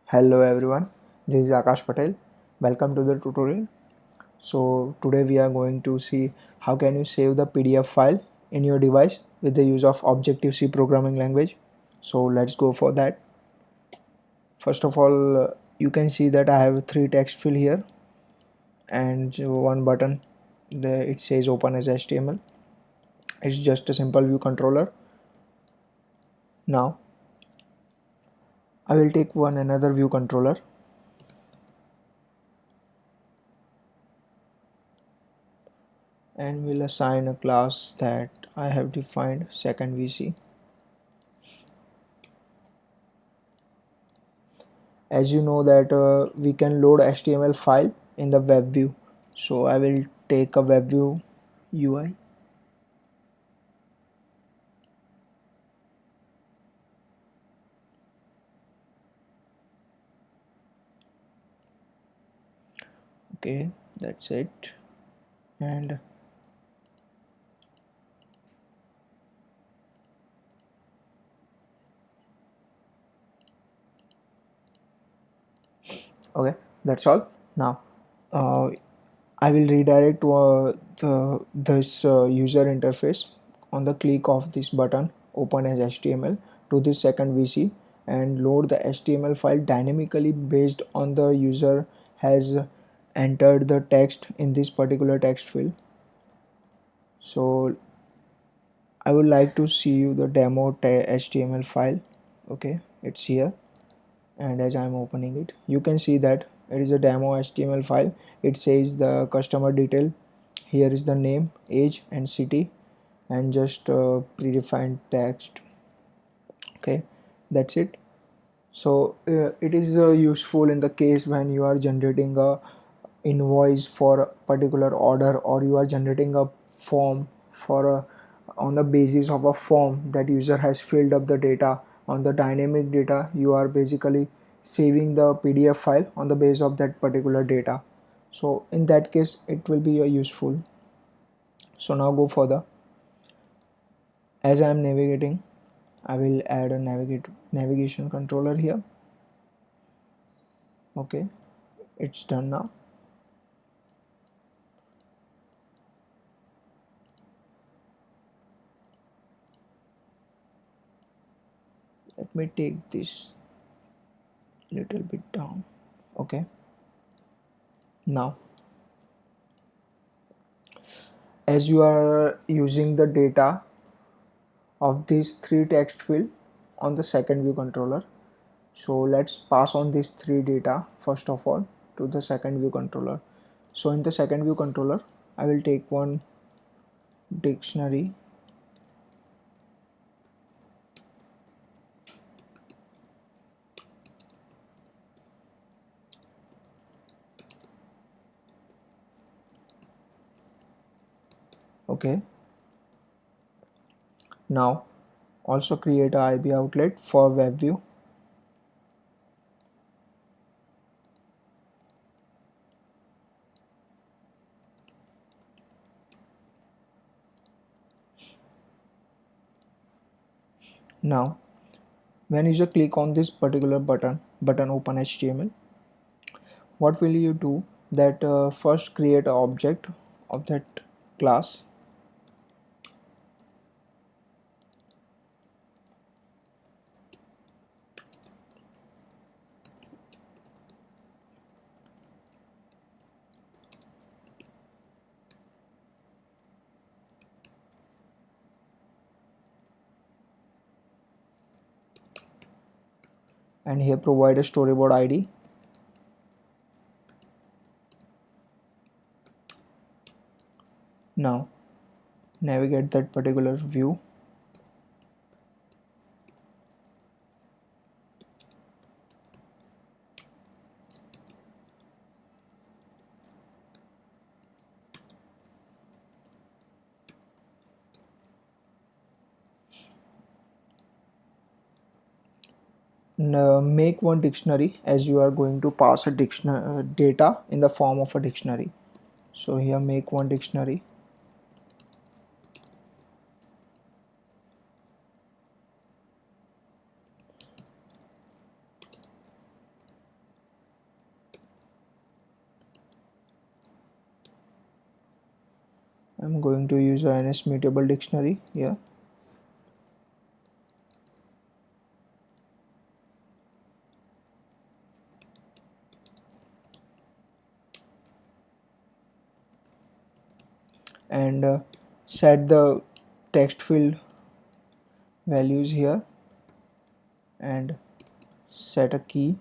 Hello everyone, this is Akash Patel. Welcome to the tutorial. So today we are going to see how can you save the PDF file in your device with the use of Objective-C programming language. So let's go for that. First of all, you can see that I have three text field here and one button. It says open as HTML. It's just a simple view controller. Now I will take one another view controller and will assign a class that I have defined second VC. As you know that we can load HTML file in the web view, so I will take a web view UI. Okay, that's it. And okay, that's all. Now uh, I will redirect to this user interface on the click of this button open as HTML to this second VC and load the HTML file dynamically based on the user has entered the text in this particular text field. So I would like to see you the demo HTML file. Okay, it's here, and as I'm opening it, you can see that it is a demo HTML file. It says the customer detail. Here is the name, age, and city, and just predefined text. Okay, that's it. So it is useful in the case when you are generating a invoice for a particular order, or you are generating a form for a on the basis of a form that user has filled up the data. On the dynamic data, you are basically saving the PDF file on the base of that particular data. So in that case it will be useful. So now go further. As I am navigating, I will add a navigation controller here. Okay, it's done now. Let me take this little bit down. Okay, now as you are using the data of these three text field on the second view controller, so let's pass on these three data first of all to the second view controller. So in the second view controller, I will take one dictionary. Okay, now also create a IB outlet for web view. Now when user click on this particular button open HTML, what will you do that first create an object of that class. And here provide a storyboard ID. Now navigate that particular view. Make one dictionary, as you are going to pass a dictionary data in the form of a dictionary. So here make one dictionary. I'm going to use a NS Mutable dictionary here. And set the text field values here and set a key.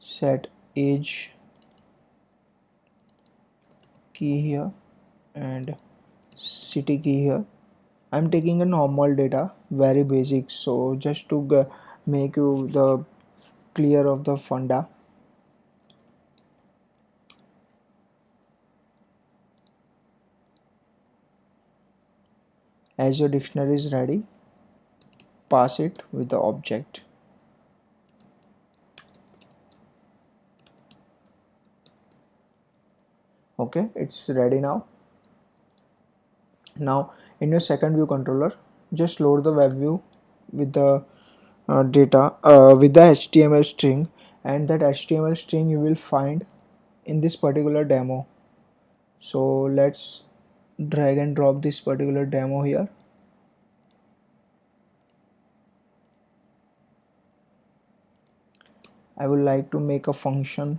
Set age key here and city key here. I'm taking a normal data, very basic, so just to make you the clear of the funda. As your dictionary is ready, pass it with the object. Okay, it's ready now. Now in your second view controller, just load the web view with the data with the HTML string, and that HTML string you will find in this particular demo. So let's drag and drop this particular demo here. I would like to make a function.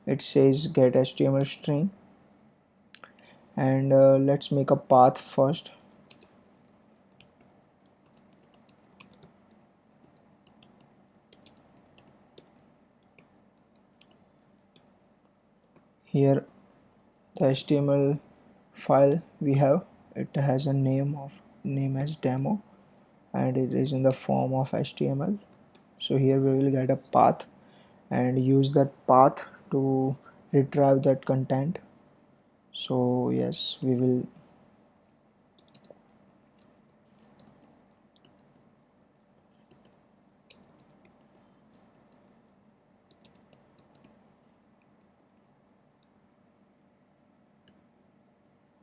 It says get HTML string, and let's make a path first. Here the HTML file we have, it has a name as demo, and it is in the form of HTML. So here we will get a path and use that path to retrieve that content. So yes, we will.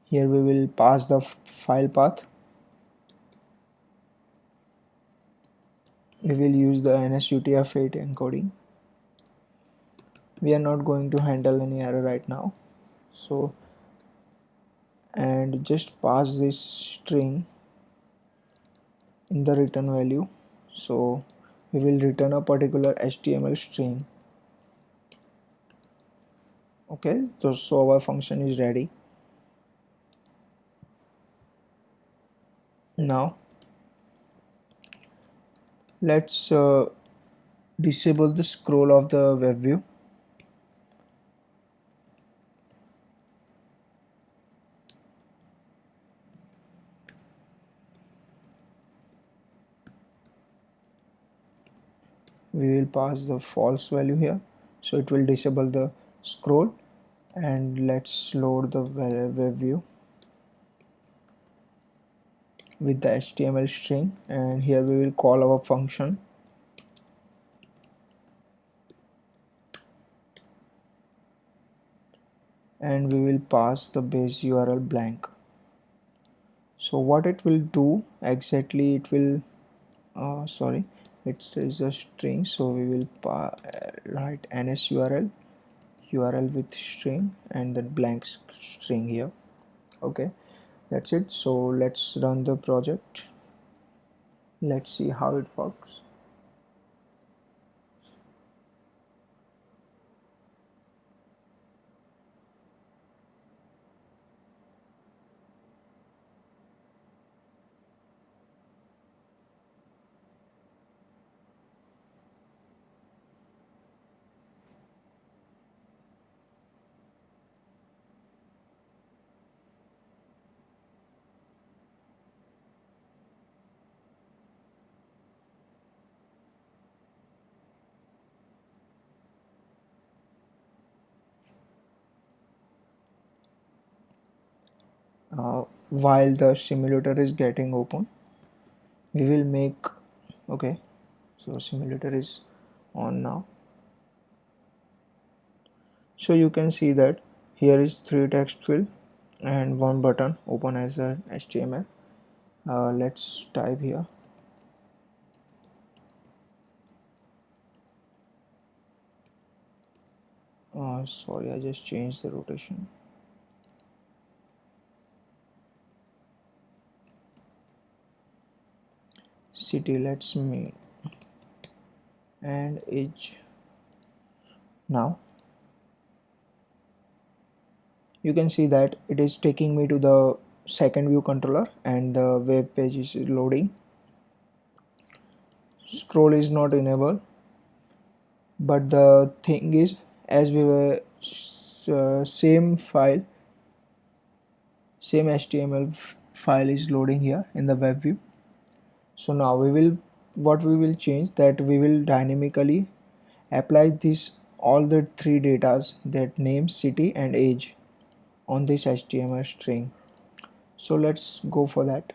Here we will pass the file path. We will use the NSUTF-8 encoding. We are not going to handle any error right now. So, and just pass this string in the return value. So we will return a particular HTML string. Okay, so our function is ready. Now let's disable the scroll of the web view. We will pass the false value here, so it will disable the scroll. And let's load the web view with the HTML string, and here we will call our function. And we will pass the base URL blank. So what it will do exactly, it will sorry, it is a string, so we will write NSURL URL with string and then blank string here. Okay, that's it. So let's run the project. Let's see how it works. While the simulator is getting open, we will make, okay, so simulator is on now. So you can see that here is 3 text field and 1 button open as a HTML. Let's type here. Sorry, I just changed the rotation. City, let's me and age. Now you can see that it is taking me to the second view controller and the web page is loading. Scroll is not enabled, but the thing is, as we were same file, same HTML file is loading here in the web view. So now we will, what we will change, that we will dynamically apply this all the three datas, that name, city and age, on this HTML string. So let's go for that.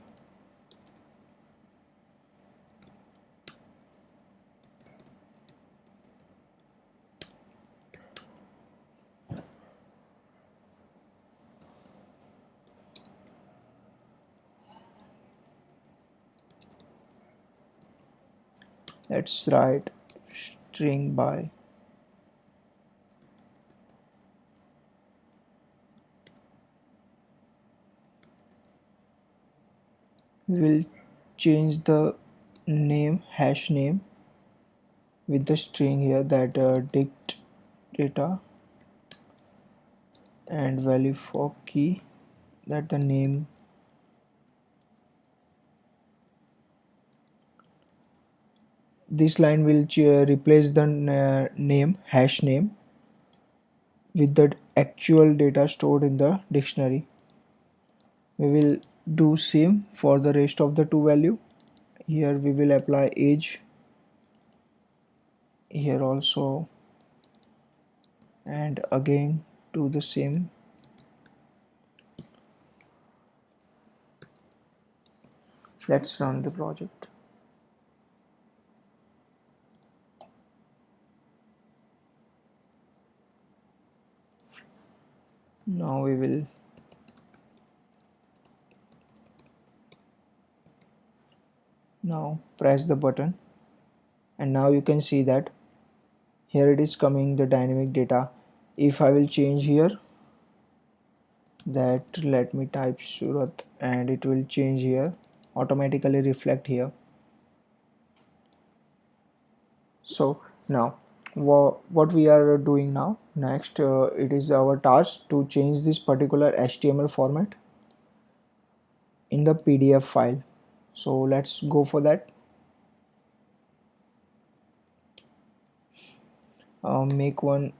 Let's write string by. We will change the name, hash name, with the string here, that dict data, and value for key, that the name. This line will replace the name, hash name, with the actual data stored in the dictionary. We will do same for the rest of the two value. Here we will apply age, here also, and again do the same. Let's run the project. Now we will now press the button, and now you can see that here it is coming the dynamic data. If I will change here, that let me type Surat, and it will change here, automatically reflect here. So now what we are doing now next, it is our task to change this particular HTML format in the PDF file. So let's go for that. Make one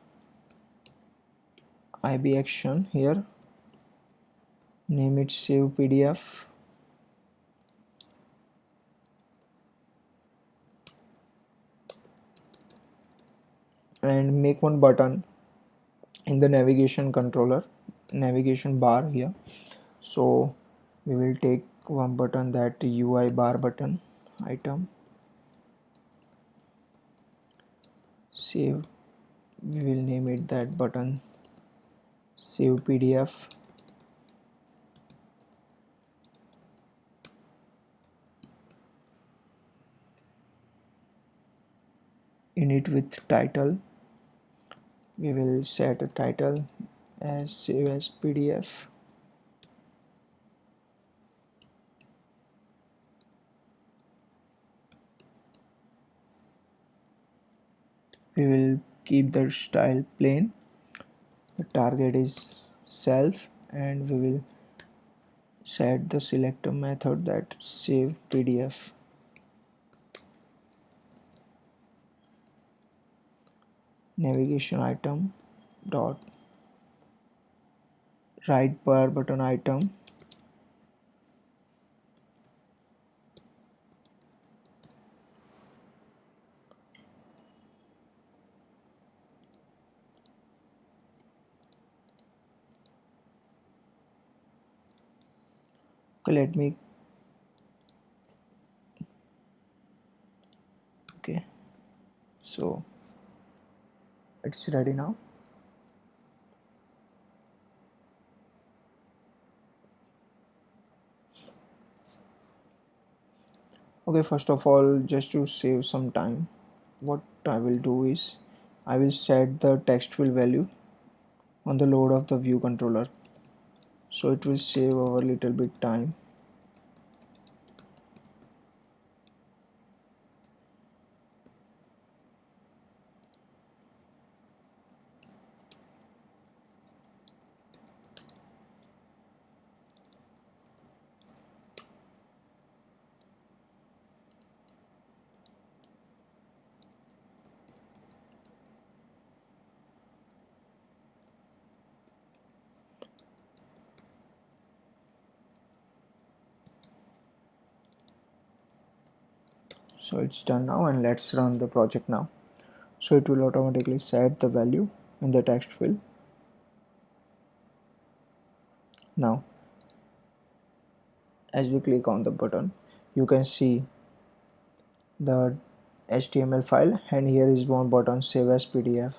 IB action here, name it save PDF, and make one button in the navigation controller, navigation bar here. So we will take one button, that UI bar button, item, save. We will name it that button save PDF. Init with title, we will set a title as save as PDF. We will keep the style plain, the target is self, and we will set the selector method, that save PDF. Navigation item dot right bar button item, okay, let me, okay, so it's ready now. Okay, first of all, just to save some time, what I will do is I will set the text field value on the load of the view controller, so it will save our little bit time. So it's done now, and let's run the project now. So it will automatically set the value in the text field. Now as we click on the button, you can see the HTML file, and here is one button, save as PDF.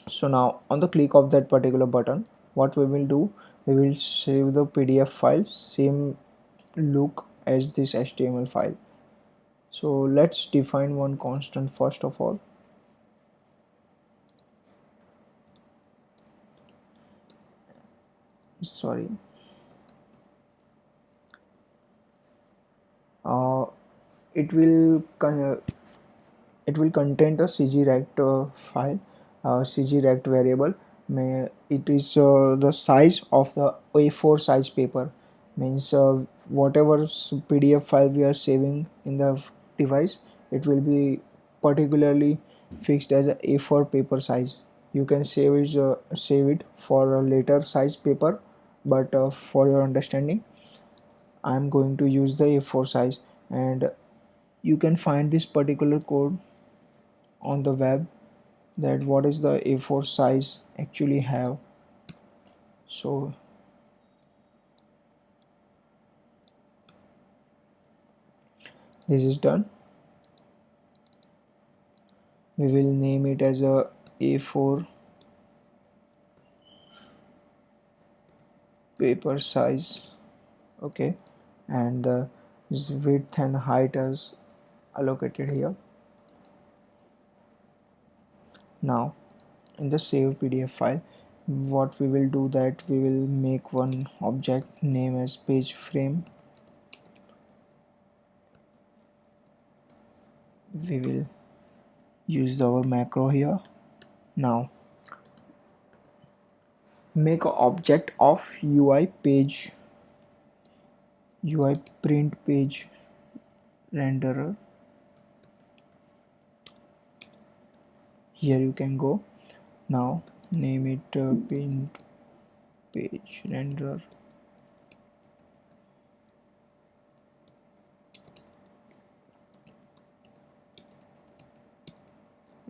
So now on the click of that particular button, what we will do, we will save the PDF file same look as this HTML file. So let's define one constant first of all. Sorry, uh, it will it will contain a cgrect file, cgrect variable. It is the size of the A4 size paper, means whatever PDF file we are saving in the device, it will be particularly fixed as a A4 paper size. You can save it for a later size paper, but for your understanding, I am going to use the A4 size. And you can find this particular code on the web, that what is the A4 size actually have. So this is done. We will name it as a A4 paper size. Okay, and the width and height is allocated here. Now in the save PDF file, what we will do, that we will make one object name as page frame. We will use our macro here. Now make an object of UI print page renderer. Here you can go. Now name it print page renderer.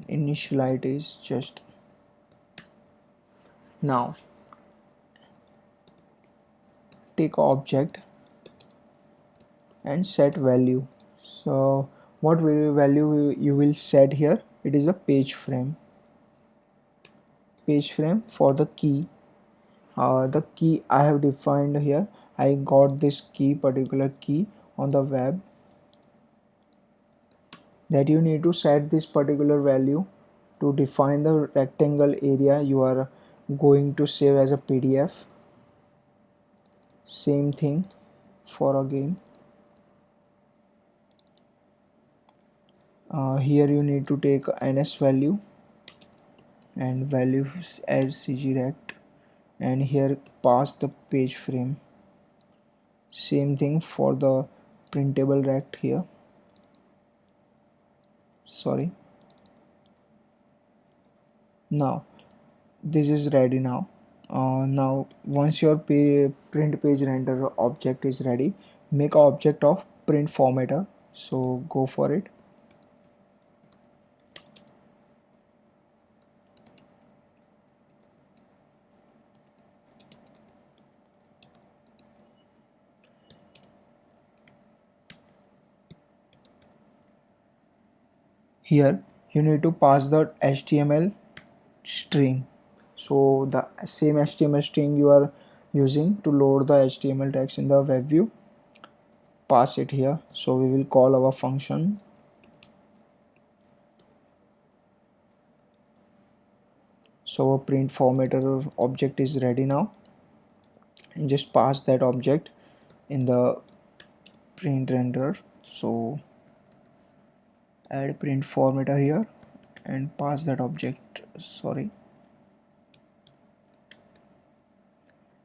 Initialize is just. Now take object and set value. So what value you will set here? It is a page frame for the key. The key I have defined here, I got this particular key on the web, that you need to set this particular value to define the rectangle area you are going to save as a PDF. Same thing for again. Here you need to take ns value and values as cgrect, and here pass the page frame. Same thing for the printable rect here. Sorry. Now this is ready. Now once your print page renderer object is ready, make an object of print formatter. So go for it. Here you need to pass the HTML string. So the same HTML string you are using to load the HTML text in the web view. pass it here. So we will call our function. So our print formatter object is ready now, and just pass that object in the print renderer. So add print formatter here and pass that object, sorry,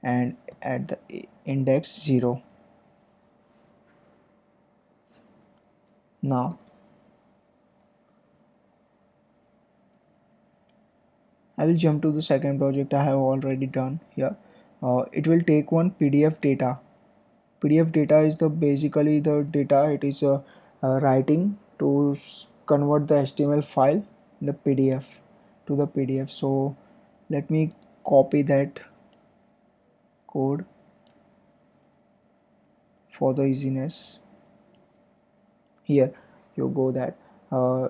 and add the index 0. Now I will jump to the second project I have already done here. It will take one PDF data. PDF data is the basically the data it is writing to convert the HTML file in the PDF to the PDF. So let me copy that code for the easiness. Here you go that uh,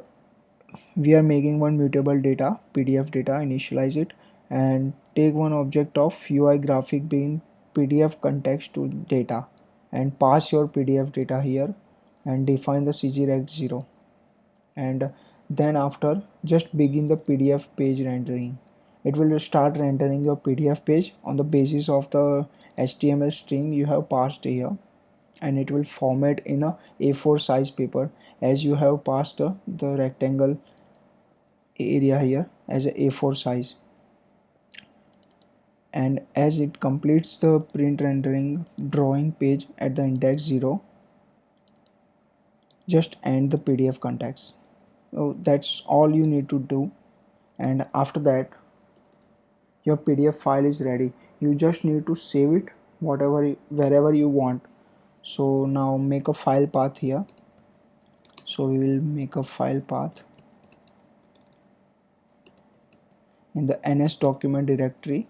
we are making one mutable data, PDF data, initialize it and take one object of UI graphic being PDF context to data and pass your PDF data here and define the cgrect0, and then after just begin the PDF page rendering. It will start rendering your PDF page on the basis of the HTML string you have passed here, and it will format in a A4 size paper as you have passed the rectangle area here as a A4 size. And as it completes the print rendering drawing page at the index 0, just end the PDF context. So that's all you need to do, and after that your PDF file is ready. You just need to save it wherever you want. So now make a file path here. So we will make a file path in the ns document directory,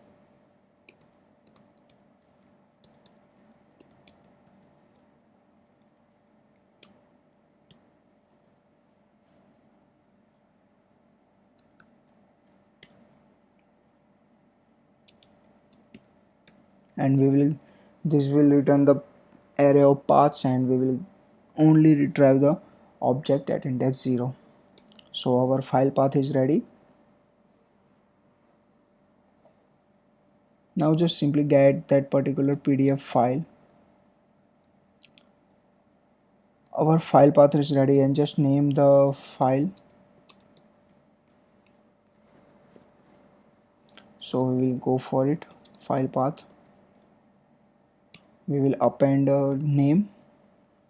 and this will return the array of paths, and we will only retrieve the object at index 0. So our file path is ready. Now just simply get that particular PDF file. Our file path is ready, and just name the file. So we will go for it, file path. We will append a name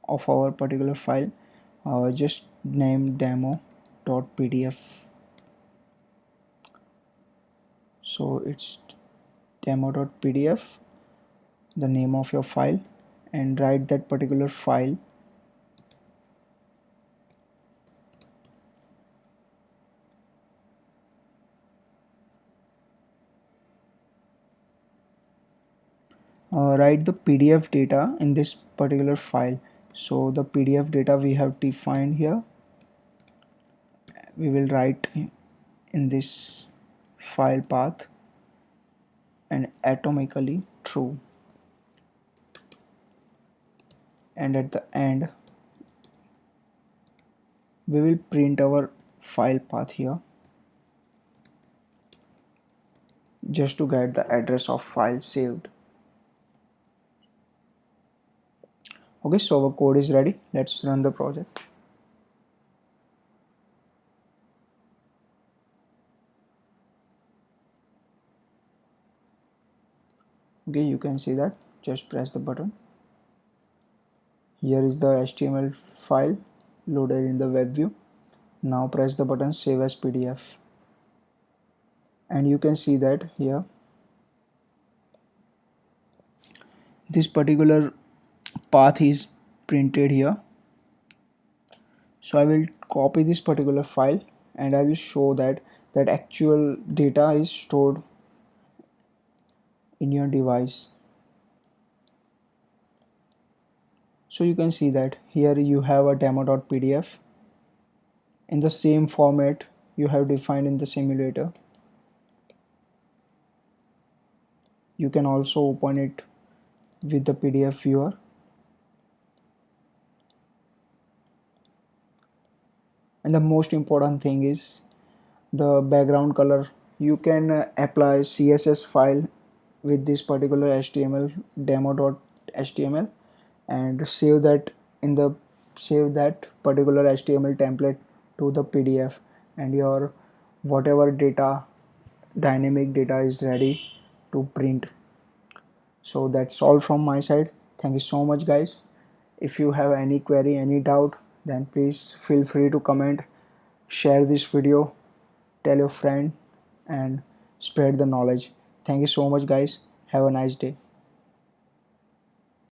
of our particular file. Just name demo.pdf. So it's demo.pdf, the name of your file, and write that particular file. Write the PDF data in this particular file. So the PDF data we have defined here, we will write in this file path and atomically true, and at the end we will print our file path here just to get the address of file saved. Okay, so our code is ready. Let's run the project. Okay, you can see that. Just press the button. Here is the HTML file loaded in the web view. Now press the button save as PDF, and you can see that here this particular path is printed here. So I will copy this particular file and I will show that actual data is stored in your device. So you can see that here you have a demo.pdf in the same format you have defined in the simulator. You can also open it with the PDF viewer. And the most important thing is the background color. You can apply CSS file with this particular HTML demo.html and save that particular HTML template to the PDF, and your whatever data, dynamic data is ready to print. So that's all from my side. Thank you so much, guys. If you have any query, any doubt, then please feel free to comment, share this video, tell your friend, and spread the knowledge. Thank you so much, guys. Have a nice day.